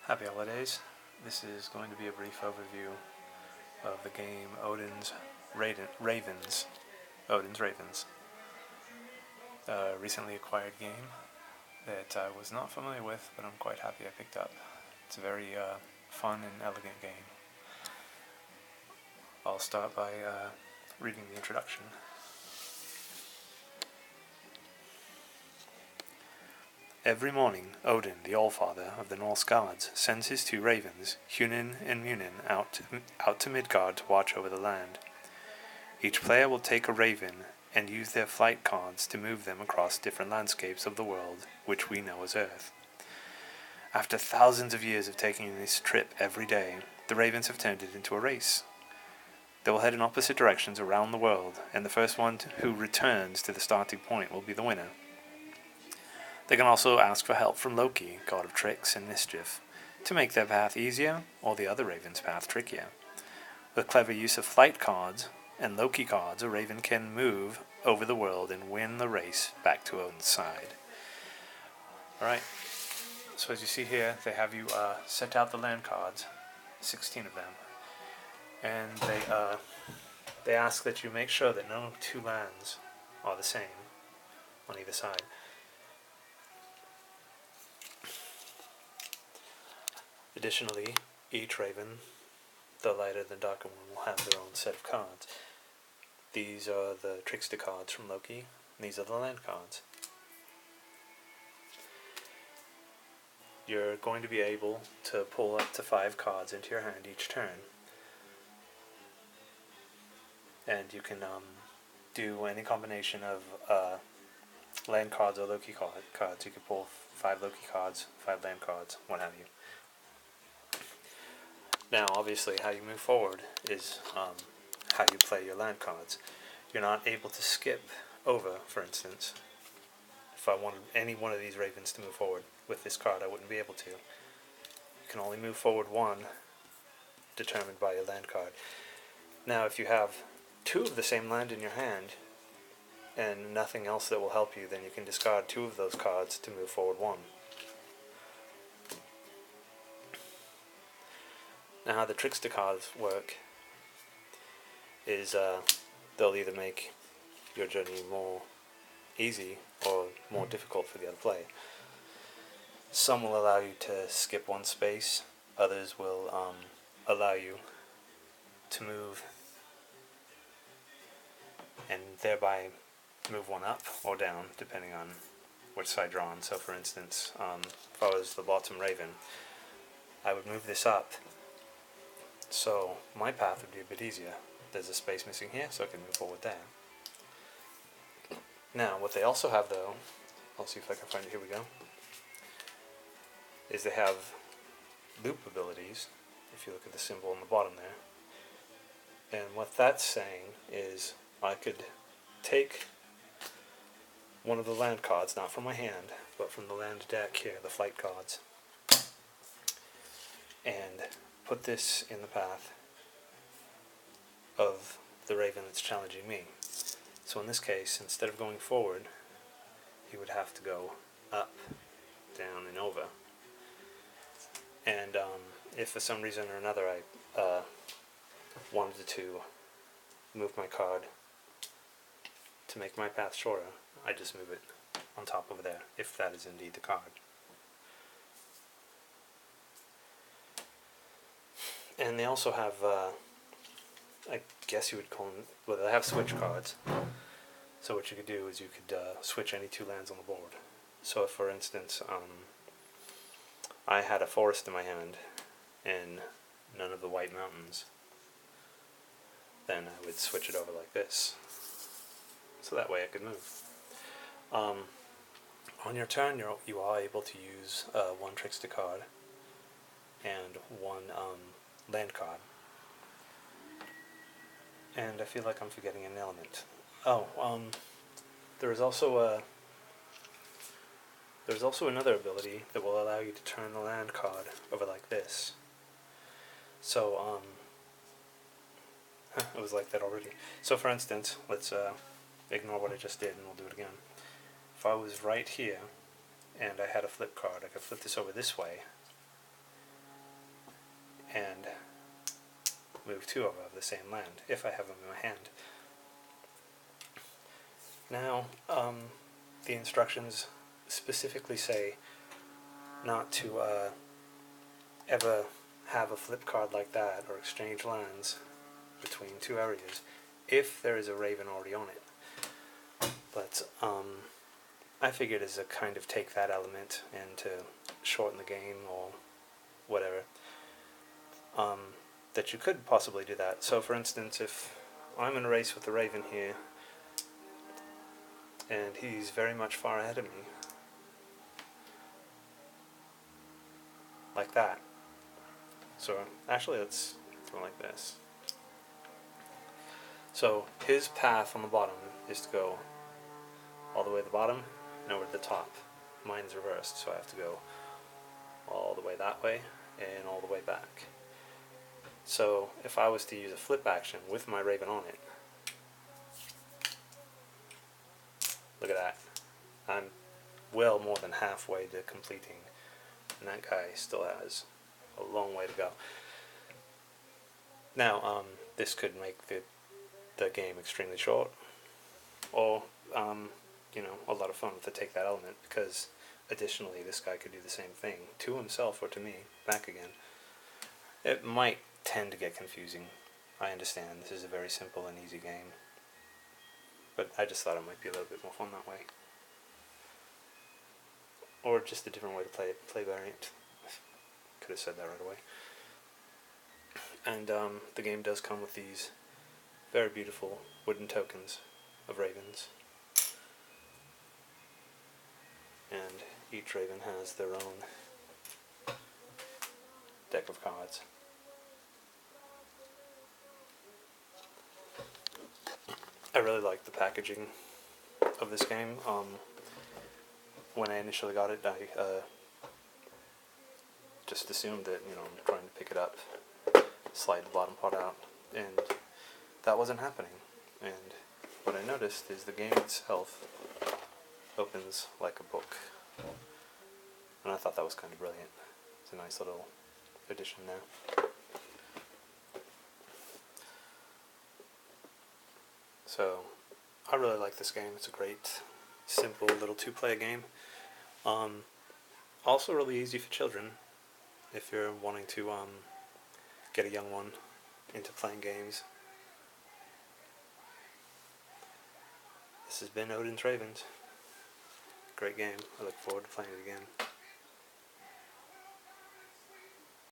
Happy holidays. This is going to be a brief overview of the game Ravens. Odin's Ravens. A recently acquired game that I was not familiar with, but I'm quite happy I picked up. It's a very fun and elegant game. I'll start by reading the introduction. Every morning, Odin, the Allfather of the Norse gods, sends his two ravens, Hunin and Munin, out to Midgard to watch over the land. Each player will take a raven and use their flight cards to move them across different landscapes of the world, which we know as Earth. After thousands of years of taking this trip every day, the ravens have turned it into a race. They will head in opposite directions around the world, and the first one who returns to the starting point will be the winner. They can also ask for help from Loki, god of tricks and mischief, to make their path easier or the other raven's path trickier. With clever use of flight cards and Loki cards, a raven can move over the world and win the race back to Odin's side. Alright, so as you see here, they have you set out the land cards, 16 of them, and they ask that you make sure that no two lands are the same on either side. Additionally, each raven, the lighter and the darker one, will have their own set of cards. These are the trickster cards from Loki, and these are the land cards. You're going to be able to pull up to 5 cards into your hand each turn. And you can do any combination of land cards or Loki cards. You can pull 5 Loki cards, 5 land cards, what have you. Now, obviously, how you move forward is how you play your land cards. You're not able to skip over, for instance. If I wanted any one of these ravens to move forward with this card, I wouldn't be able to. You can only move forward one, determined by your land card. Now, if you have 2 of the same land in your hand, and nothing else that will help you, then you can discard 2 of those cards to move forward 1. Now, how the trickster cards work is they'll either make your journey more easy or more difficult for the other player. Some will allow you to skip 1 space, others will allow you to move and thereby move 1 up or down depending on which side you're on. So for instance, if I was the bottom raven, I would move this up. So my path would be a bit easier. There's a space missing here, so I can move forward there. Now, what they also have, though, I'll see if I can find it, here we go, is they have loop abilities, if you look at the symbol on the bottom there. And what that's saying is I could take one of the land cards, not from my hand, but from the land deck here, the flight cards, and put this in the path of the raven that's challenging me. So in this case, instead of going forward, he would have to go up, down, and over. And if for some reason or another I wanted to move my card to make my path shorter, I just move it on top over there, if that is indeed the card. And they also have, I guess you would call them, well, they have switch cards. So what you could do is you could switch any 2 lands on the board. So if, for instance, I had a forest in my hand and none of the white mountains, then I would switch it over like this. So that way I could move. On your turn, you are able to use 1 trickster card and 1 land card. And I feel like I'm forgetting an element. There's also another ability that will allow you to turn the land card over like this. So it was like that already. So for instance, let's ignore what I just did and we'll do it again. If I was right here and I had a flip card, I could flip this over this way and move 2 over of the same land, if I have them in my hand. Now, the instructions specifically say not to ever have a flip card like that or exchange lands between 2 areas if there is a raven already on it. But I figured as a kind of take that element and to shorten the game or whatever, that you could possibly do that. So for instance, if I'm in a race with the raven here and he's very much far ahead of me, like that. So actually let's go like this. So his path on the bottom is to go all the way to the bottom and over to the top. Mine's reversed, so I have to go all the way that way and all the way back. So if I was to use a flip action with my raven on it, look at that. I'm well more than halfway to completing, and that guy still has a long way to go. Now, this could make the game extremely short, or a lot of fun with the take that element, because additionally this guy could do the same thing to himself or to me, back again. It might tend to get confusing. I understand this is a very simple and easy game, but I just thought it might be a little bit more fun that way. Or just a different way to play variant. Could have said that right away. And the game does come with these very beautiful wooden tokens of ravens. And each raven has their own deck of cards. I really like the packaging of this game. When I initially got it, I just assumed that I'm trying to pick it up, slide the bottom part out, and that wasn't happening. And what I noticed is the game itself opens like a book, and I thought that was kind of brilliant. It's a nice little addition there. So I really like this game. It's a great, simple little 2-player game. Also really easy for children if you're wanting to get a young one into playing games. This has been Odin's Ravens. Great game. I look forward to playing it again.